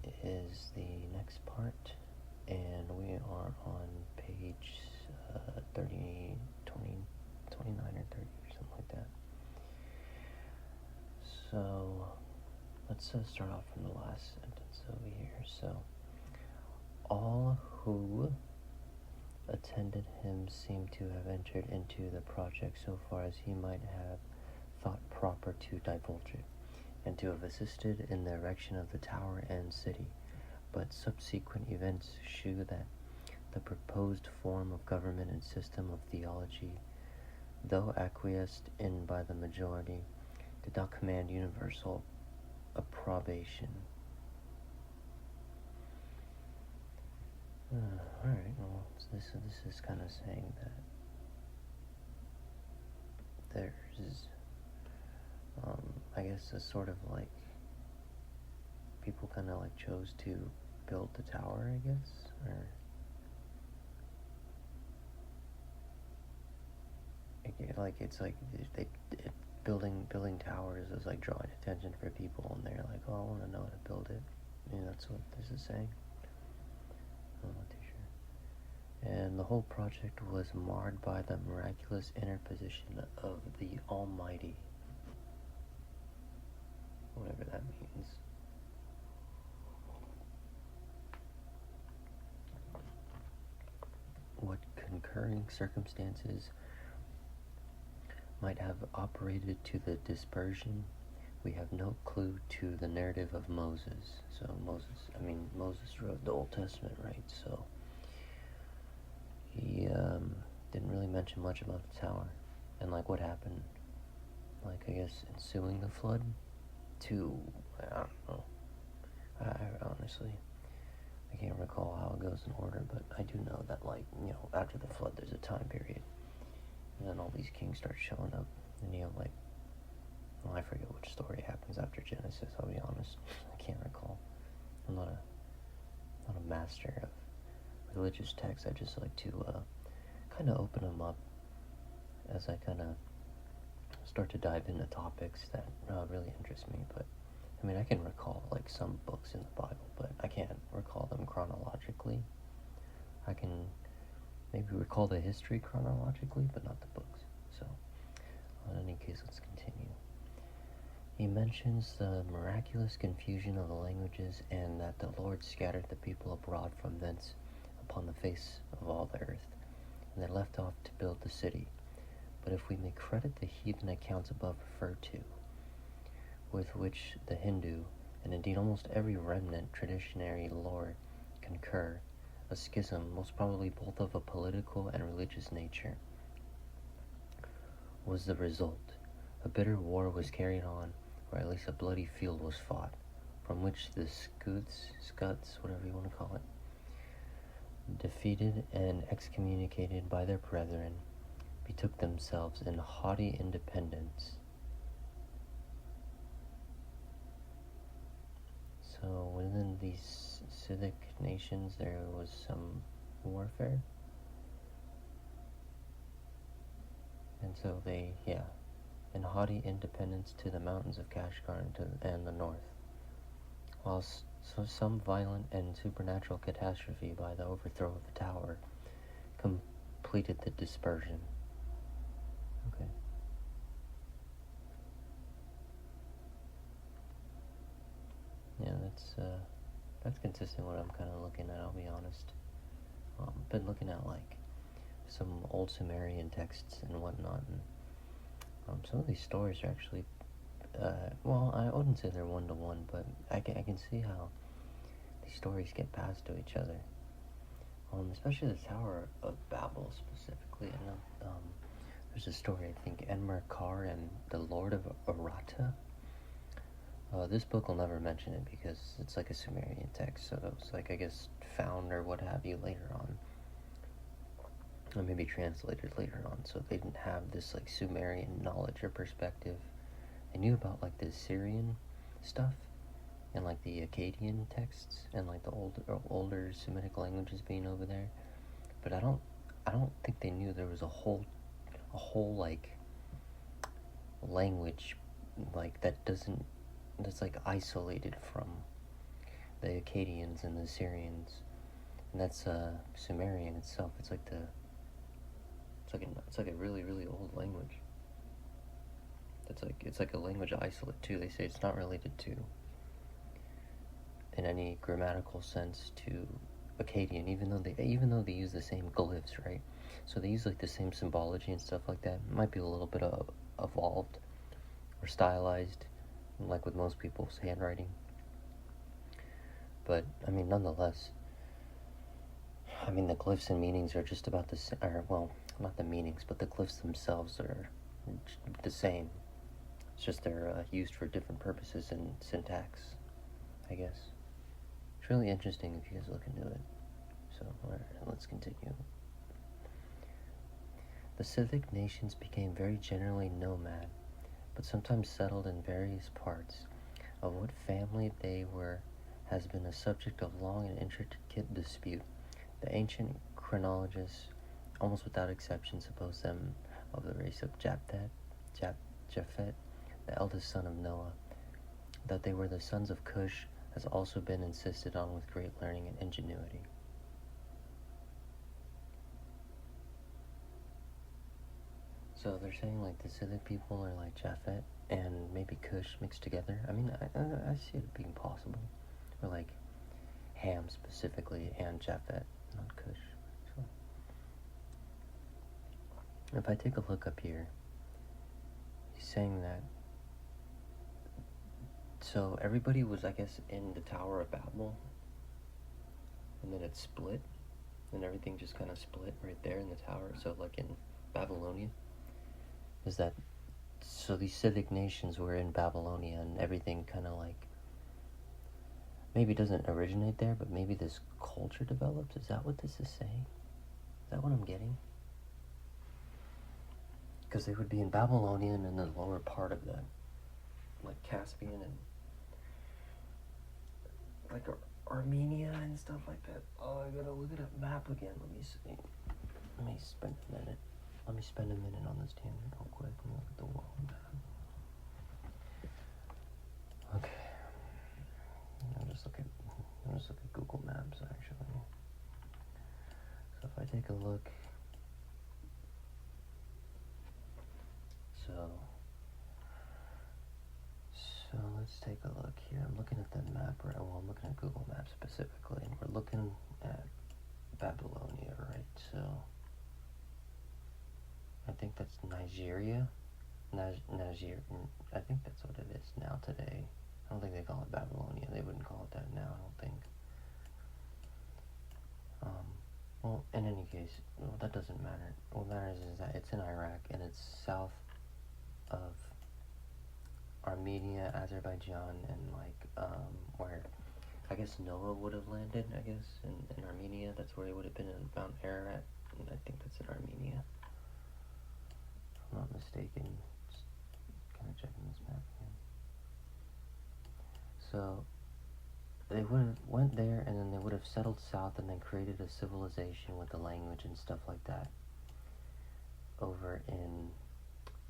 this is the next part, and we are on page 30, 20, 29 or 30 or something like that. So let's start off from the last sentence over here. So, all who attended him seem to have entered into the project so far as he might have thought proper to divulge it, and to have assisted in the erection of the tower and city. But subsequent events shew that the proposed form of government and system of theology, though acquiesced in by the majority, did not command universal approbation. Alright, well, this is kind of saying that there's, I guess, a sort of like, people kind of like chose to build the tower, I guess, or it's like building towers is like drawing attention for people, and they're like, oh, I want to know how to build it. That's what this is saying. I'm not too sure. And the whole project was marred by the miraculous interposition of the Almighty. Whatever that means. What concurring circumstances might have operated to the dispersion, we have no clue to the narrative of Moses. So Moses wrote the Old Testament, right? So he didn't really mention much about the tower and like what happened, like I guess ensuing the flood to, I don't know. I honestly, I can't recall how it goes in order, but I do know that after the flood there's a time period. And then all these kings start showing up, and you have I forget which story happens after Genesis, I'll be honest. I can't recall. I'm not a master of religious texts. I just like to kind of open them up as I kind of start to dive into topics that really interest me. But I can recall some books in the Bible, but I can't recall them chronologically. I can maybe recall the history chronologically, but not the books. So, in any case, let's continue. He mentions the miraculous confusion of the languages, and that the Lord scattered the people abroad from thence upon the face of all the earth, and they left off to build the city. But if we may credit the heathen accounts above referred to, with which the Hindu, and indeed almost every remnant traditionary lore concur, a schism, most probably both of a political and religious nature, was the result. A bitter war was carried on, or at least a bloody field was fought, from which the Scots, whatever you want to call it, defeated and excommunicated by their brethren, betook themselves in haughty independence. So within these civic nations there was some warfare. And so they, in haughty independence to the mountains of Kashgar and the north. Whilst some violent and supernatural catastrophe by the overthrow of the tower completed the dispersion. Okay. Yeah, that's consistent with what I'm kind of looking at, I'll be honest. Been looking at some old Sumerian texts and whatnot, and some of these stories are actually, I wouldn't say they're one-to-one, but I can see how these stories get passed to each other. Especially the Tower of Babel specifically, and there's a story, I think, Enmerkar and the Lord of Arata. This book will never mention it because it's like a Sumerian text, so it was I guess found or what have you later on, or maybe translated later on, so they didn't have this Sumerian knowledge or perspective. They knew about the Syrian stuff and the Akkadian texts and the older Semitic languages being over there, but I don't think they knew there was a whole language that's isolated from the Akkadians and the Syrians, and that's Sumerian itself. It's like it's like a really really old language. It's like a language isolate too. They say it's not related to, in any grammatical sense, to Akkadian, even though they use the same glyphs, right? So they use like the same symbology and stuff like that. It might be a little bit evolved or stylized, like with most people's handwriting. But I mean, nonetheless, I mean the glyphs and meanings are just about the same. Or well, not the meanings, but the glyphs themselves are the same. It's just they're used for different purposes and syntax, I guess. It's really interesting if you guys look into it. So, alright, let's continue. The Scythic nations became very generally nomad, but sometimes settled in various parts. Of what family they were has been a subject of long and intricate dispute. The ancient chronologists, almost without exception, suppose them of the race of Japhet, the eldest son of Noah. That they were the sons of Cush has also been insisted on with great learning and ingenuity. So they're saying like the Scythic people are like Japhet and maybe Cush mixed together. I mean, I see it being possible. Or like Ham specifically and Japhet, not Cush. So if I take a look up here, he's saying that so everybody was, I guess, in the Tower of Babel, and then it split, and everything just kind of split right there in the tower. So like in Babylonia, is that so these Scythic nations were in Babylonia, and everything kind of like maybe doesn't originate there, but maybe this culture develops. Is that what this is saying? Is that what I'm getting? Because they would be in Babylonian and the lower part of that, like Caspian and like Armenia and stuff like that. Oh, I gotta look at a map again. Let me see. Let me spend a minute. Let me spend a minute on this tangent real quick. Let me look at the world map. Okay. I'll just look at Google Maps actually. So if I take a look, so let's take a look here. I'm looking at the map, right? Well, I'm looking at Google Maps specifically, and we're looking at Babylonia, right? So I think that's Nigeria. Niger. I think that's what it is now today. I don't think they call it Babylonia. They wouldn't call it that now, I don't think. Well, in any case, well, that doesn't matter. What matters is that it's in Iraq, and it's south of Armenia, Azerbaijan, and like where I guess Noah would have landed, I guess, in Armenia. That's where he would have been in Mount Ararat, and I think that's in Armenia. If I'm not mistaken. Just kind of checking this map again. So they would have went there, and then they would have settled south, and then created a civilization with the language and stuff like that over in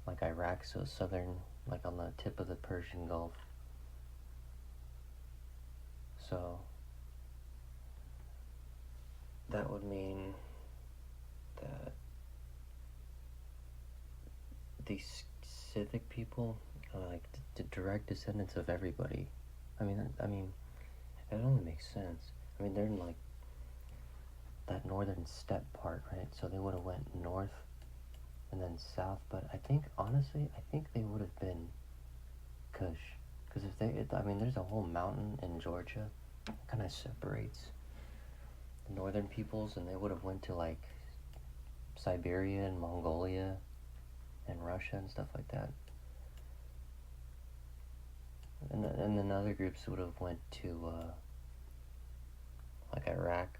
like Iraq, so southern, like on the tip of the Persian Gulf. So that would mean that these Scythic people are like the direct descendants of everybody. I mean, it only makes sense. I mean, they're in like that northern steppe part, right? So they would have went north and then south, but I think, honestly, they would have been Kush. Because there's a whole mountain in Georgia that kind of separates the northern peoples, and they would have went to like Siberia and Mongolia and Russia and stuff like that. And then other groups would have went to like Iraq,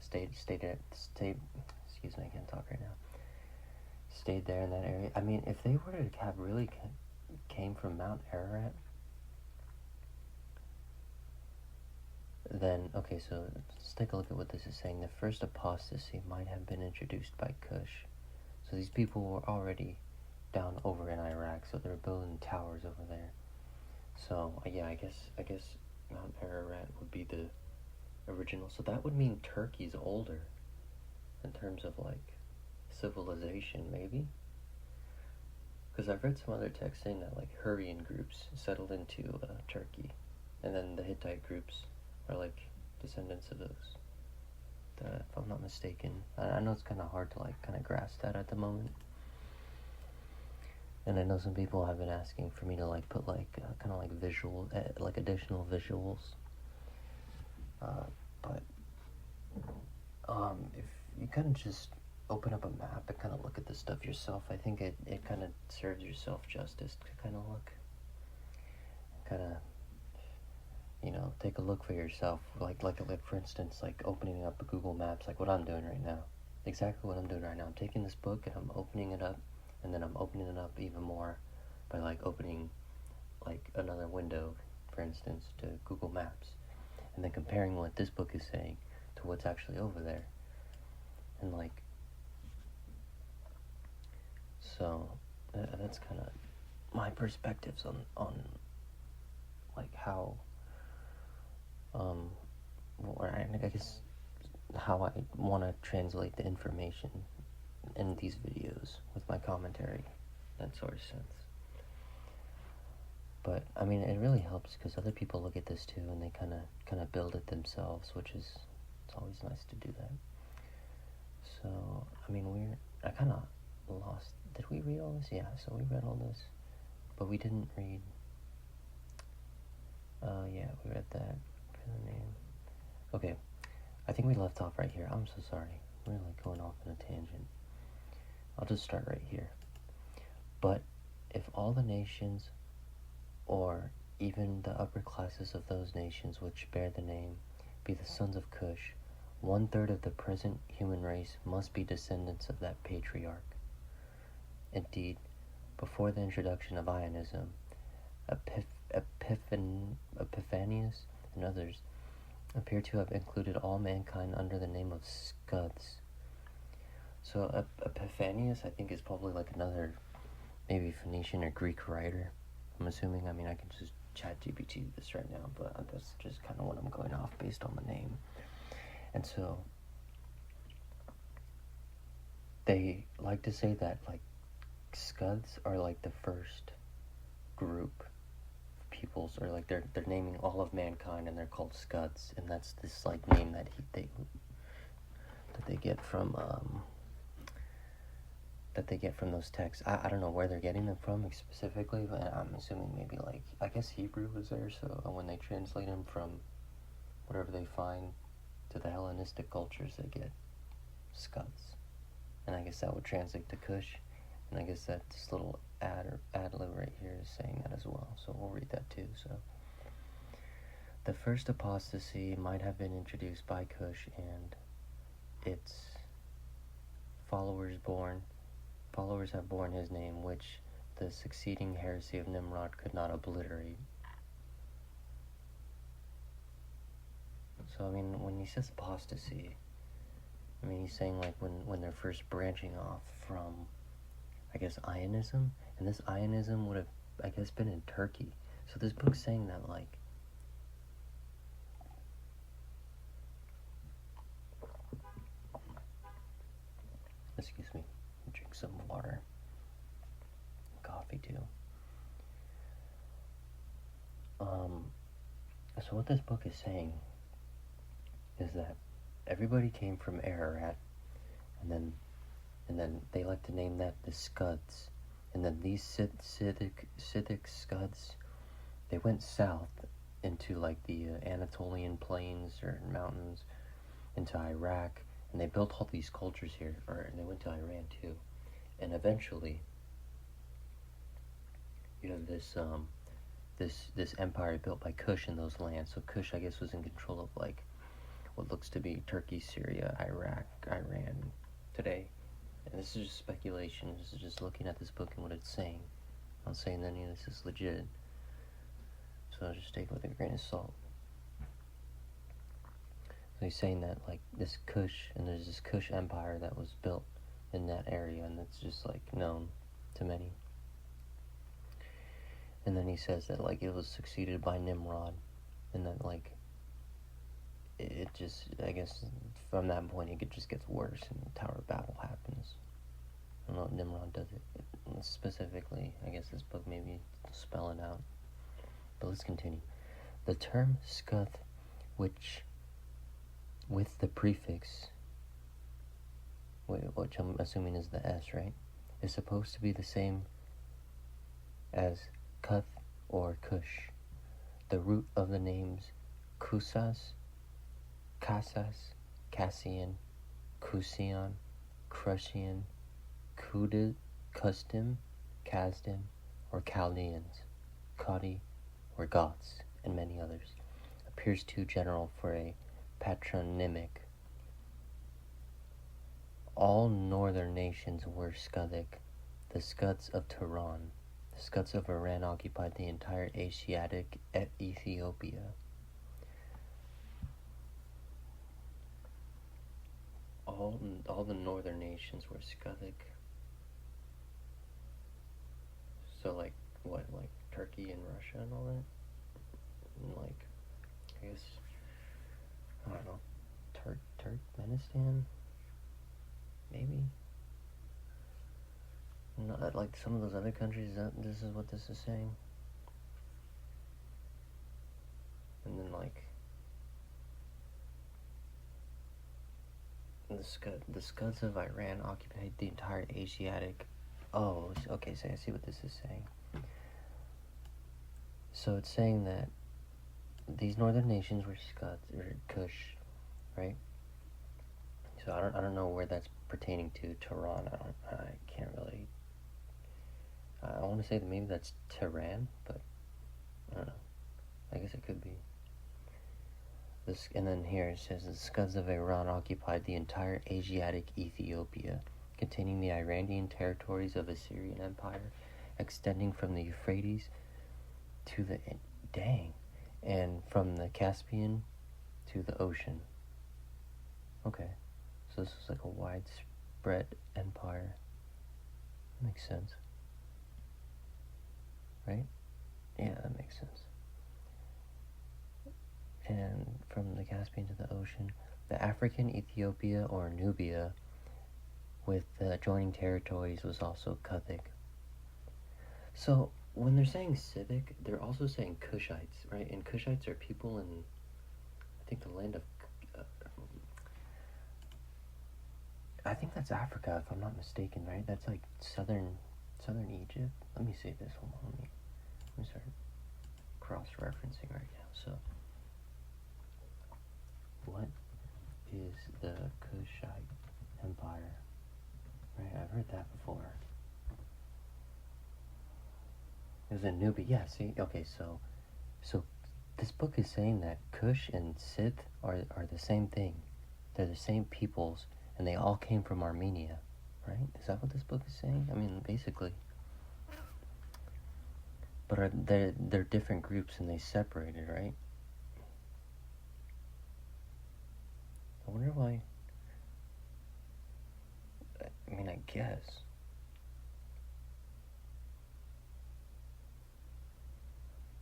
stayed. Excuse me, I can't talk right now. Stayed there in that area. I mean, if they were to have really came from Mount Ararat, then okay. So let's take a look at what this is saying. The first apostasy might have been introduced by Cush. So these people were already down over in Iraq, so they're building towers over there. So yeah, I guess Mount Ararat would be the original. So that would mean Turkey's older in terms of like civilization, maybe. Because I've read some other texts saying that like Hurrian groups settled into Turkey, and then the Hittite groups are like descendants of those. If I'm not mistaken, I know it's kind of hard to like kind of grasp that at the moment. And I know some people have been asking for me to like put like kind of like visual, like additional visuals. But if you kind of just open up a map and kind of look at this stuff yourself, I think it kind of serves yourself justice to kind of look, kind of, you know, take a look for yourself. Like for instance, like opening up a Google Maps, like what I'm doing right now. Exactly what I'm doing right now. I'm taking this book and I'm opening it up, and then I'm opening it up even more by like opening like another window, for instance, to Google Maps, and then comparing what this book is saying to what's actually over there. And like, so that's kind of my perspectives on like how or I guess how I want to translate the information in these videos with my commentary, that sort of sense. But I mean, it really helps because other people look at this too, and they kind of build it themselves, which is, it's always nice to do that. So I mean, I kind of lost. Did we read all this? Yeah. So we read all this, but we didn't read. Yeah, we read that for the name. Okay, I think we left off right here. I'm so sorry. I'm really going off on a tangent. I'll just start right here. But if all the nations, or even the upper classes of those nations which bear the name, be the sons of Cush, 1/3 of the present human race must be descendants of that patriarch. Indeed, before the introduction of Ionism, Epiphanius and others appear to have included all mankind under the name of Scuds. So Epiphanius, I think, is probably like another maybe Phoenician or Greek writer, I'm assuming. I mean, I can just chat GPT this right now, but that's just kind of what I'm going off based on the name. And so they like to say that like Scuds are like the first group of peoples, or like they're naming all of mankind and they're called Scuds, and that's this like name that they get from those texts. I don't know where they're getting them from specifically, but I'm assuming maybe like, I guess Hebrew was there, so when they translate them from whatever they find to the Hellenistic cultures, they get Scuds. And I guess that would translate to Cush, and I guess that this little ad-lib right here is saying that as well, so we'll read that too. So the first apostasy might have been introduced by Cush and its followers have borne his name, which the succeeding heresy of Nimrod could not obliterate. So I mean, when he says apostasy, I mean, he's saying like when they're first branching off from, I guess, Ionism, and this Ionism would have, I guess, been in Turkey. So this book's saying that like, excuse me, drink some water, coffee too. So what this book is saying is that everybody came from Ararat, and then they like to name that the Scuds, and then these Scythic Scuds, they went south into like the Anatolian plains or mountains, into Iraq, and they built all these cultures here, and they went to Iran too, and eventually you have this empire built by Cush in those lands. So Cush, I guess, was in control of like what looks to be Turkey, Syria, Iraq, Iran today. And this is just speculation. This is just looking at this book and what it's saying. I'm not saying that any of this is legit, so I'll just take it with a grain of salt. So he's saying that like this Cush, and there's this Cush empire that was built in that area, and that's just like known to many. And then he says that like it was succeeded by Nimrod, and then like it just, I guess from that point it just gets worse, and the Tower of Babel happens. I don't know if Nimrod does it specifically. I guess this book maybe spell it out. But let's continue. The term scuth, which with the prefix, which I'm assuming is the S, right, is supposed to be the same as Cuth or Cush. The root of the names Kusas, Kasas, Cassian, Kusion, Crushian, Kudid, Custim, Kasdim, or Chaldaeans, Kadi, or Goths, and many others, appears too general for a patronymic. All northern nations were Scudic. The Scuds of Tehran, the Scuds of Iran occupied the entire Asiatic Ethiopia. All the northern nations were Scudic. So like what, like Turkey and Russia and all that? And like, I guess, I don't know, Turkmenistan? Maybe? Not like some of those other countries, this is what this is saying? And then like, the Scuds of Iran occupied the entire Asiatic. Oh, okay, so I see what this is saying. So it's saying that these northern nations were Scuds, or Kush, right? So I don't know where that's pertaining to. Tehran, I can't really. I want to say that maybe that's Tehran, but I don't know. I guess it could be. And then here it says the Scuds of Iran occupied the entire Asiatic Ethiopia, containing the Iranian territories of Assyrian Empire, extending from the Euphrates to the and from the Caspian to the ocean. Okay, so this is like a widespread empire. That makes sense, right? Yeah, that makes sense. And from the Caspian to the ocean, the African Ethiopia or Nubia with the adjoining territories was also Kuthic. So when they're saying Scythic, they're also saying Cushites, right? And Cushites are people in, I think, the land of, I think that's Africa, if I'm not mistaken, right? That's like southern Egypt. Let me see this. Hold on, let me start cross-referencing right now. So, what is the Kushite Empire? Right, I've heard that before. It was in Nubia. Yeah, see? Okay, so this book is saying that Kush and Scyth are the same thing. They're the same peoples, and they all came from Armenia, right? Is that what this book is saying? I mean, basically. But they're different groups, and they separated, right? I wonder why. I mean, I guess.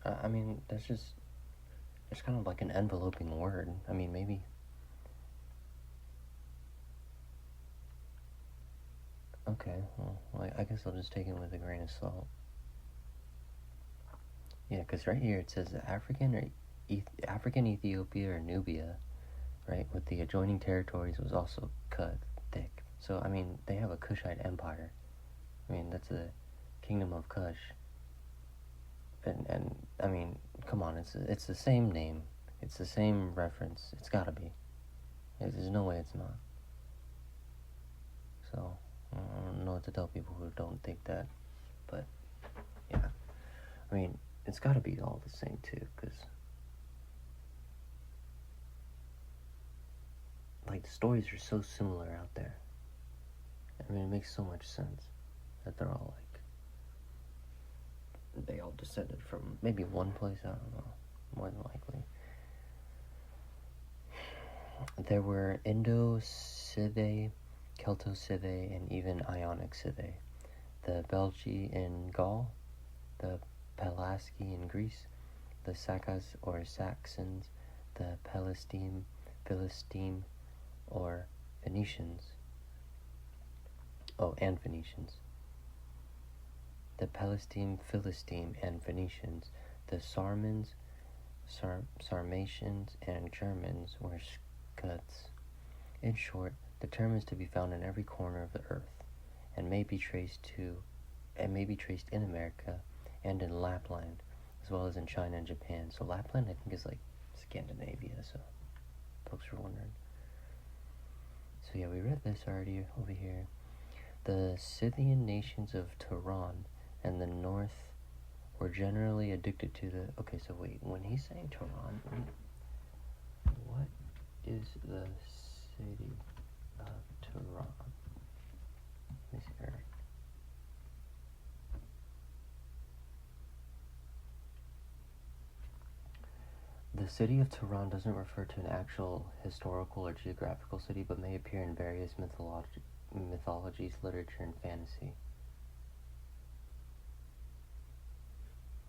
I mean, that's just, it's kind of like an enveloping word. I mean, maybe. Okay, well, I guess I'll just take it with a grain of salt. Yeah, because right here it says the African Ethiopia or Nubia, right, with the adjoining territories was also cut thick. So, I mean, they have a Kushite empire. I mean, that's the kingdom of Kush. And I mean, come on, it's the same name. It's the same reference. It's gotta be. There's no way it's not. So, I don't know what to tell people who don't think that. But, yeah. I mean, it's gotta be all the same, too, because, like, the stories are so similar out there. I mean, it makes so much sense that they're all, like, they all descended from maybe one place, I don't know, more than likely. There were Indo-Scythiae, Celto-Scythiae, and even Ionic Scythiae. The Belgi in Gaul, the Pelasgi in Greece, the Sakas or Saxons, the Philistine or Phoenicians. And Phoenicians. The Philistine, and Phoenicians, the Sarmatians, and Germans were Scuds. In short, the term is to be found in every corner of the earth, and may be traced in America and in Lapland, as well as in China and Japan. So Lapland, I think, is like Scandinavia, so folks were wondering. So yeah, we read this already over here. The Scythian nations of Turan and the north were generally addicted to the... Okay, so wait, when he's saying Turan, what is the city of Turan? Let me see here. The city of Turan doesn't refer to an actual historical or geographical city, but may appear in various mythologies, literature, and fantasy.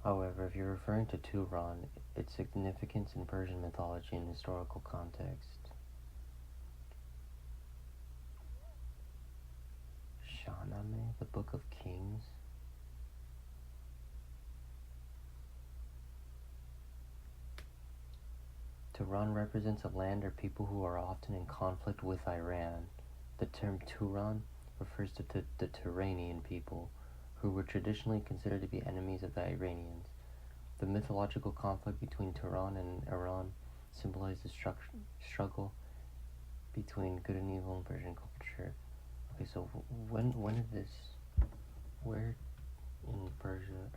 However, if you're referring to Turan, its significance in Persian mythology and historical context. Shahnameh, the Book of Kings. Turan represents a land or people who are often in conflict with Iran. The term Turan refers to the Turanian people, who were traditionally considered to be enemies of the Iranians. The mythological conflict between Turan and Iran symbolized the struggle between good and evil in Persian culture. Okay, so when did this... Where in Persia,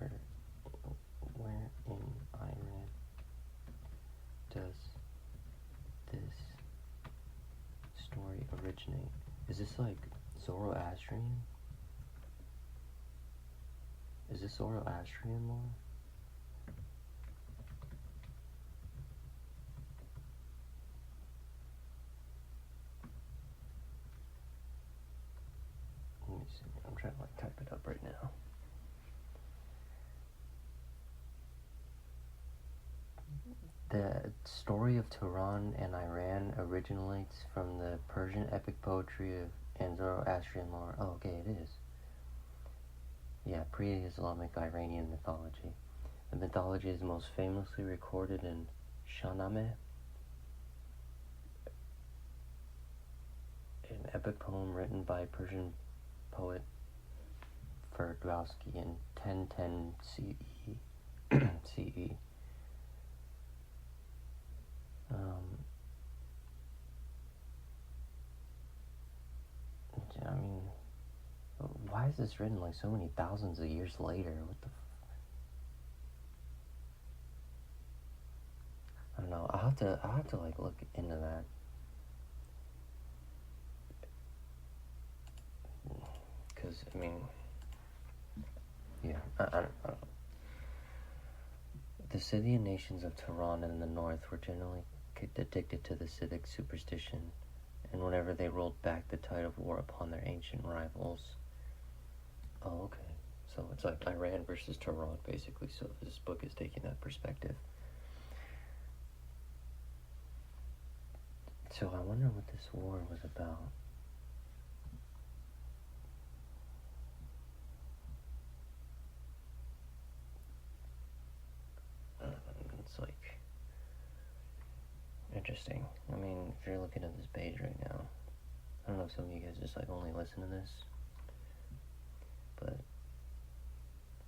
or where in Iran does this story originate? Is this like Zoroastrian? Is this Zoroastrian lore? Let me see. I'm trying to like type it up right now. The story of Turan and Iran originates from the Persian epic poetry and Zoroastrian lore. Oh, okay, it is. Yeah, pre-Islamic Iranian mythology. The mythology is most famously recorded in Shahnameh, an epic poem written by Persian poet Ferdowsi in 1010 CE. I mean, why is this written like so many thousands of years later? What the... I don't know. I'll have to like look into that. Because, I mean, yeah, I don't know. The Scythian nations of Turan and the north were generally addicted to the Scythic superstition, and whenever they rolled back the tide of war upon their ancient rivals. Oh, okay. So it's like Iran versus Turan, basically. So this book is taking that perspective. So I wonder what this war was about. It's like interesting. I mean, if you're looking at this page right now, I don't know if some of you guys just like only listen to this, but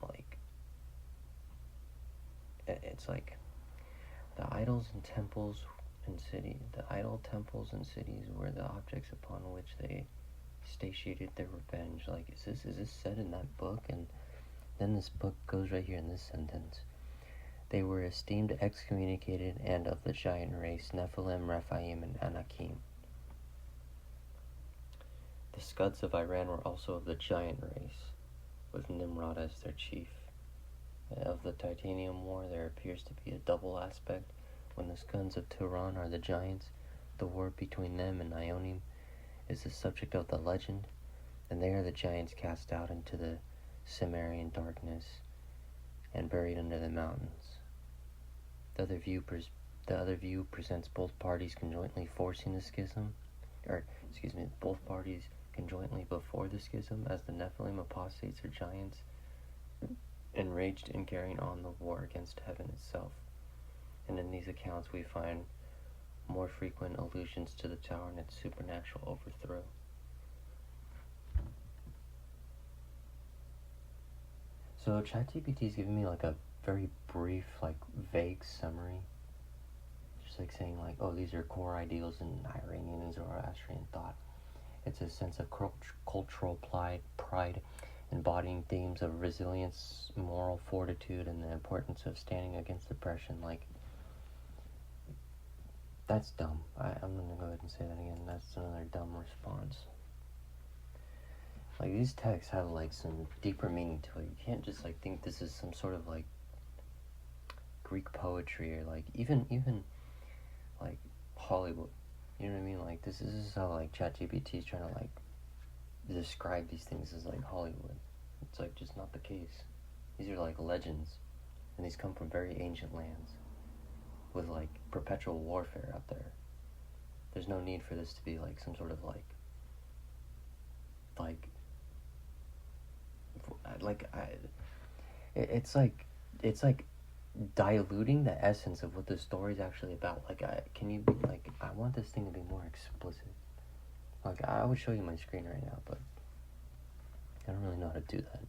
like it's like the idols and temples and cities. The idol temples and cities were the objects upon which they satiated their revenge. Like, is this said in that book? And then this book goes right here in this sentence. They were esteemed excommunicated and of the giant race, Nephilim, Rephaim, and Anakim. The Scuds of Iran were also of the giant race, with Nimrod as their chief. Of the Titanium War, there appears to be a double aspect. When the Scuds of Turan are the giants, the war between them and Ionim is the subject of the legend, and they are the giants cast out into the Cimmerian darkness and buried under the mountains. The other view presents both parties conjointly forcing the schism, both parties conjointly before the schism as the Nephilim, apostates, or giants, enraged in carrying on the war against heaven itself. And in these accounts we find more frequent allusions to the tower and its supernatural overthrow. So ChatGPT is giving me like a very brief, like vague summary. Just like saying like, oh, these are core ideals in Iranian and Zoroastrian thought. It's a sense of cultural pride, embodying themes of resilience, moral fortitude, and the importance of standing against oppression. Like, that's dumb. I'm gonna go ahead and say that again. That's another dumb response. Like, these texts have like some deeper meaning to it. You can't just like think this is some sort of like Greek poetry or like even like Hollywood. You know what I mean? Like, this is how like ChatGPT is trying to like describe these things as like Hollywood. It's like just not the case. These are like legends, and these come from very ancient lands with like perpetual warfare out there. There's no need for this to be like some sort of it's like diluting the essence of what the story's actually about. Like, I want this thing to be more explicit. Like, I would show you my screen right now, but I don't really know how to do that.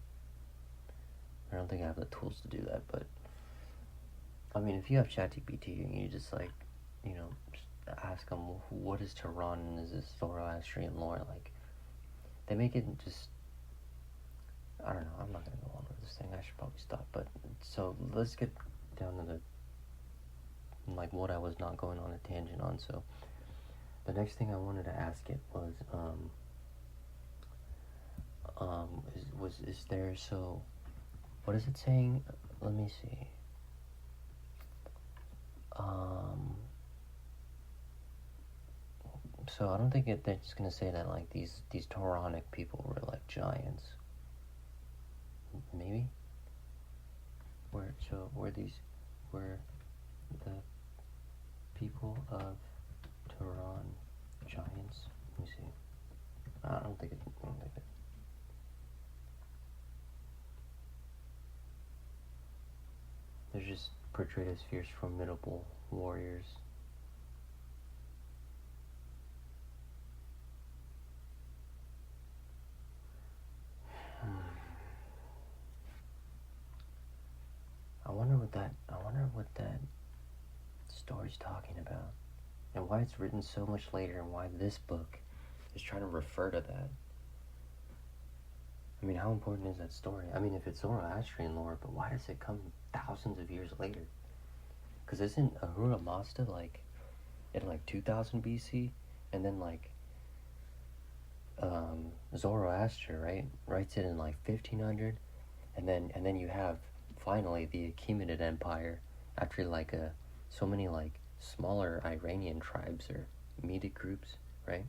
I don't think I have the tools to do that, but I mean, if you have ChatGPT and you just like, you know, just ask them, what is Tehran and is this Zoroastrian lore? Like, they make it just, I don't know, I'm not going to go on with this thing, I should probably stop, but, so, let's get down to the, like, what I was not going on a tangent on. So, the next thing I wanted to ask it was, is there, so, what is it saying? Let me see. So I don't think they're just gonna say that like these Tauronic people were like giants. Maybe. Were the people of Tehran giants? Let me see. I don't think it. They're just portrayed as fierce, formidable warriors. I wonder what that story's talking about, and why it's written so much later, and why this book is trying to refer to that. I mean, how important is that story? I mean, if it's Zoroastrian lore, but why does it come thousands of years later? Because isn't Ahura Mazda like in like 2000 BC, and then like Zoroaster, right, writes it in like 1500, and then you have finally the Achaemenid Empire after like so many like smaller Iranian tribes or Medic groups, right?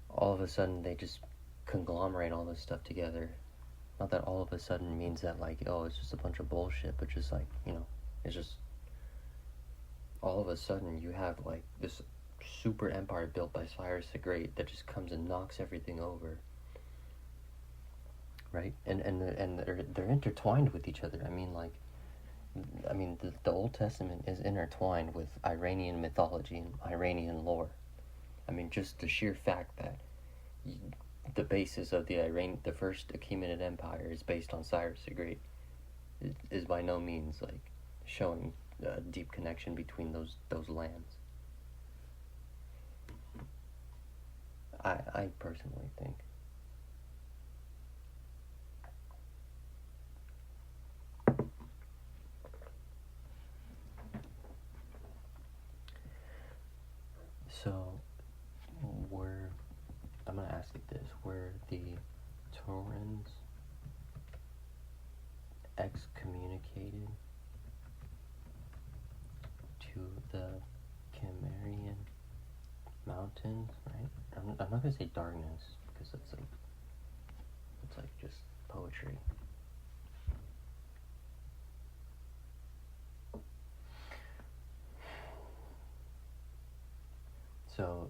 All of a sudden they just conglomerate all this stuff together. Not that all of a sudden means that like, oh, it's just a bunch of bullshit, but just like, you know, it's just all of a sudden you have like this super empire built by Cyrus the Great that just comes and knocks everything over, right? And they're intertwined with each other. I mean, the Old Testament is intertwined with Iranian mythology and Iranian lore. I mean, just the sheer fact that the basis of the first Achaemenid Empire is based on Cyrus the Great is by no means like showing a deep connection between those lands. I personally think. So, I'm going to ask it this, were the Taurans excommunicated to the Cimmerian mountains, right? I'm not going to say darkness, because it's like just poetry.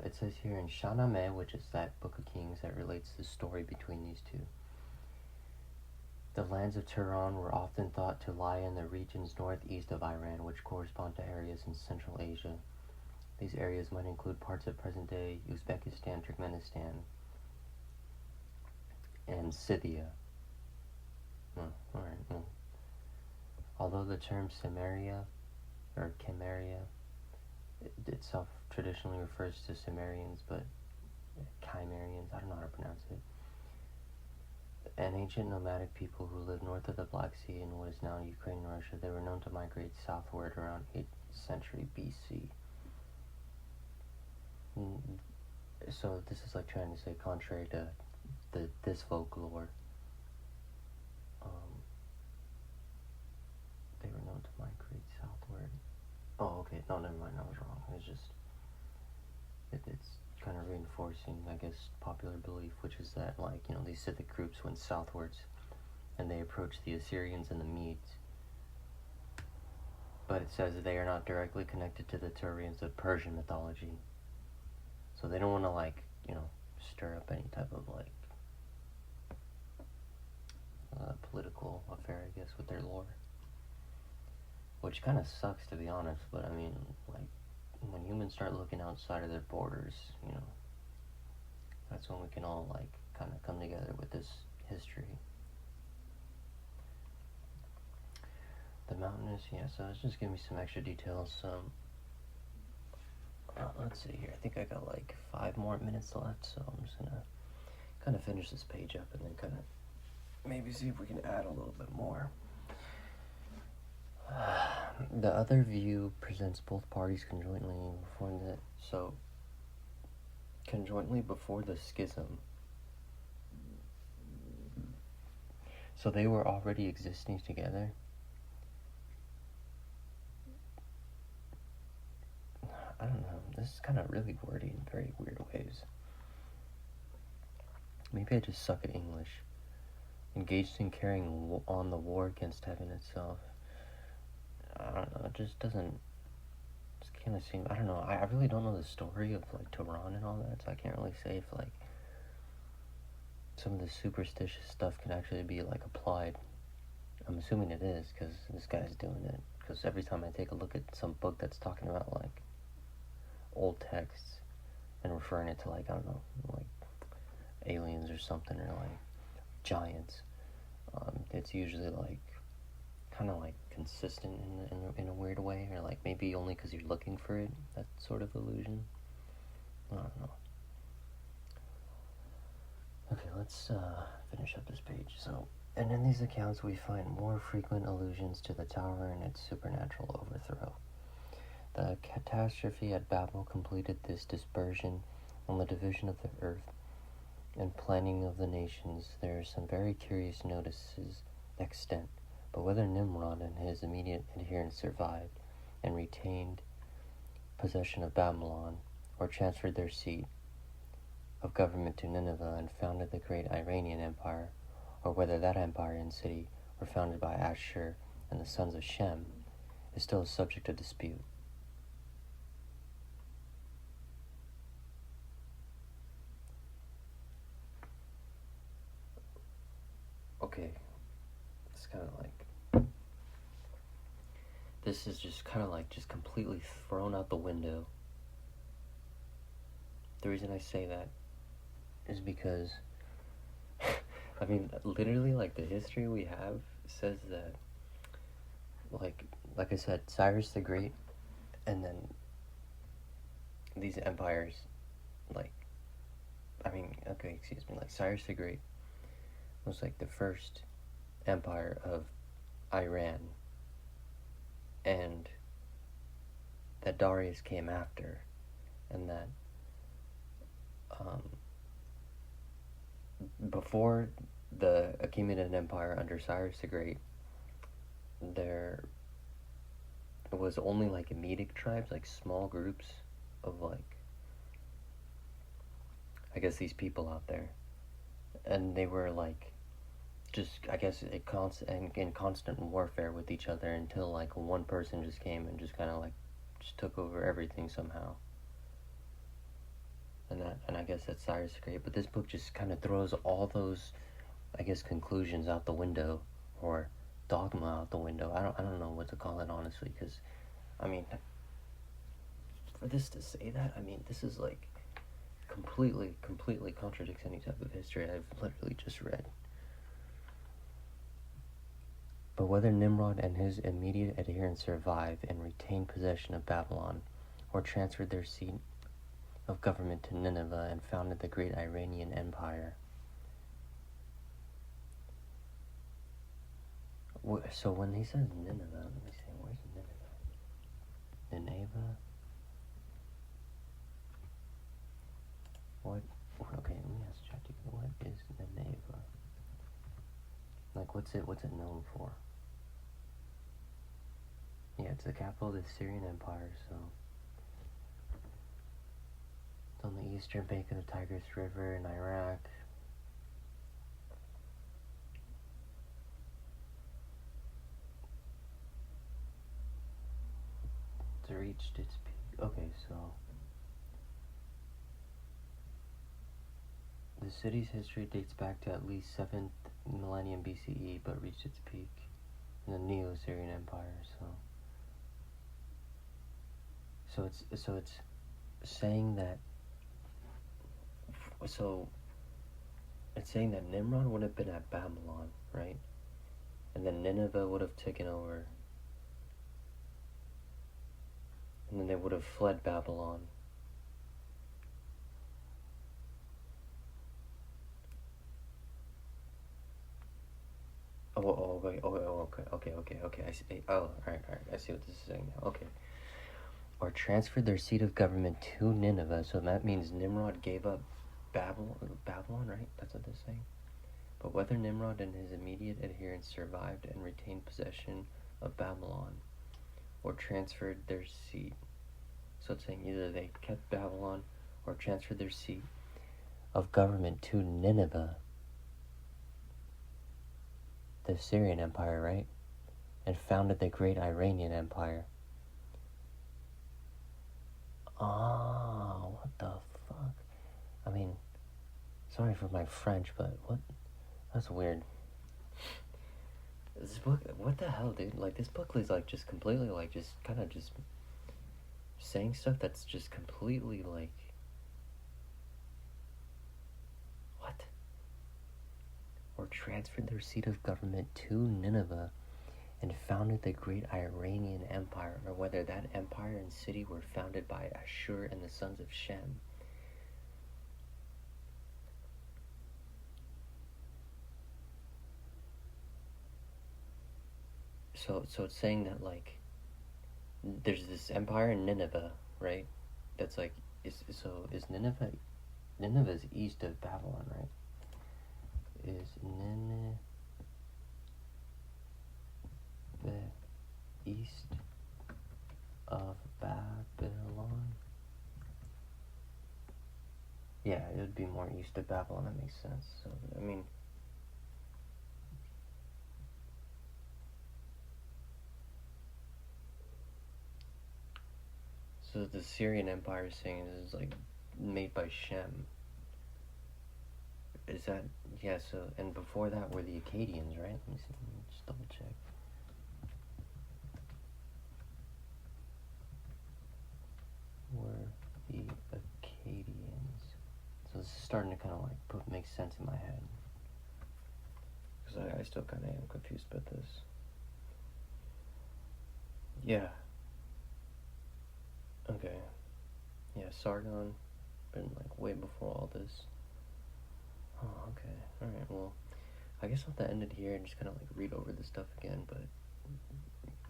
it says here in Shahnameh, which is that Book of Kings that relates the story between these two. The lands of Turan were often thought to lie in the regions northeast of Iran, which correspond to areas in Central Asia. These areas might include parts of present-day Uzbekistan, Turkmenistan, and Scythia. Although the term Cimmeria, or Chimeria, itself traditionally refers to Cimmerians, but Chimerians, I don't know how to pronounce it. An ancient nomadic people who lived north of the Black Sea in what is now Ukraine and Russia. They were known to migrate southward around 8th century BC. So this is like trying to say, contrary to this folklore, they were known to migrate southward. Oh, okay. No, never mind. I was wrong. It's just it's kind of reinforcing, I guess, popular belief, which is that, like, you know, these Scythic groups went southwards and they approached the Assyrians and the Medes. But it says they are not directly connected to the Tyrians of Persian mythology. So they don't want to, like, you know, stir up any type of, like, political affair, I guess, with their lore. Which kind of sucks, to be honest, but I mean, like, when humans start looking outside of their borders, you know, that's when we can all, like, kind of come together with this history. The mountainous, yeah, so it's just giving me some extra details. Let's see here, I think I got like 5 more minutes left, so I'm just gonna kind of finish this page up and then kind of maybe see if we can add a little bit more. The other view presents both parties conjointly before the schism. So they were already existing together. I don't know, this is kind of really wordy in very weird ways. Maybe I just suck at English. Engaged in carrying on the war against heaven itself. I don't know, it just doesn't, just kind of seem, I don't know, I really don't know the story of, like, Turan and all that, so I can't really say if, like, some of the superstitious stuff can actually be, like, applied. I'm assuming it is, because this guy's doing it, because every time I take a look at some book that's talking about, like, old texts, and referring it to, like, I don't know, like, aliens or something, or, like, giants, it's usually, like, kind of, like, consistent in a weird way, or, like, maybe only because you're looking for it, that sort of illusion. I don't know. Okay, let's finish up this page. So, and in these accounts we find more frequent allusions to the tower and its supernatural overthrow. The catastrophe at Babel completed this dispersion and the division of the earth and planning of the nations. There are some very curious notices extant, but whether Nimrod and his immediate adherents survived and retained possession of Babylon, or transferred their seat of government to Nineveh and founded the great Iranian Empire, or whether that empire and city were founded by Ashur and the sons of Shem, is still a subject of dispute. Okay, it's kind of like, this is just kind of like just completely thrown out the window. The reason I say that is because, I mean, literally, like, the history we have says that, like I said, Cyrus the Great, and then these empires, like, like, Cyrus the Great was, like, the first empire of Iran, and that Darius came after, and that, before the Achaemenid Empire under Cyrus the Great, there was only, like, Emedic tribes, like, small groups of, like, I guess these people out there, and they were, like, just, I guess, in constant warfare with each other until, like, one person just came and just kind of, like, just took over everything somehow. and I guess that Cyrus the Great. But this book just kind of throws all those, I guess, conclusions out the window, or dogma out the window. I don't know what to call it, honestly, because, I mean, for this to say that, I mean, this is like completely contradicts any type of history I've literally just read. But whether Nimrod and his immediate adherents survived and retained possession of Babylon, or transferred their seat of government to Nineveh and founded the great Iranian Empire. So when he says Nineveh, let me see, where's Nineveh? Nineveh? What? Okay, let me ask ChatGPT. What is Nineveh? Like, what's it known for? Yeah, it's the capital of the Syrian Empire, so it's on the eastern bank of the Tigris River in Iraq. It's reached its peak. Okay, so the city's history dates back to at least 7th millennium BCE, but reached its peak in the Neo-Syrian Empire. So it's saying that. So it's saying that Nimrod would have been at Babylon, right? And then Nineveh would have taken over. And then they would have fled Babylon. Okay. I see. Oh, all right. I see what this is saying now. Okay. Or transferred their seat of government to Nineveh. So that means Nimrod gave up Babylon, right? That's what they're saying. But whether Nimrod and his immediate adherents survived and retained possession of Babylon, or transferred their seat. So it's saying either they kept Babylon or transferred their seat of government to Nineveh, the Syrian Empire, right? And founded the great Iranian Empire. Oh, what the fuck? I mean, sorry for my French, but what? That's weird. This book, what the hell, dude? Like, this book is, like, just completely, like, just kind of just saying stuff that's just completely, like, what? Or transferred their seat of government to Nineveh and founded the great Iranian Empire, or whether that empire and city were founded by Ashur and the sons of Shem. So it's saying that, like, there's this empire in Nineveh, right? That's like, is Nineveh's east of Babylon, right? Is Nineveh east of Babylon? Yeah, it would be more east of Babylon. That makes sense. So, I mean, so the Syrian Empire is saying this is like made by Shem. Is that, yeah, so, and before that were the Akkadians, right? Let me see, let me just double check. Were the Akkadians. So this is starting to kind of like make sense in my head. Because I still kind of am confused about this. Yeah. Okay. Yeah, Sargon, been like way before all this. Oh, okay. Alright, well, I guess I'll have to end it here and just kind of like read over this stuff again, but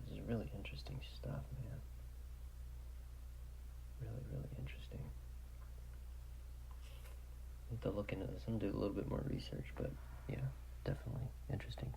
this is really interesting stuff, man. Really interesting. I have to look into this. I'm gonna do a little bit more research, but yeah, definitely interesting.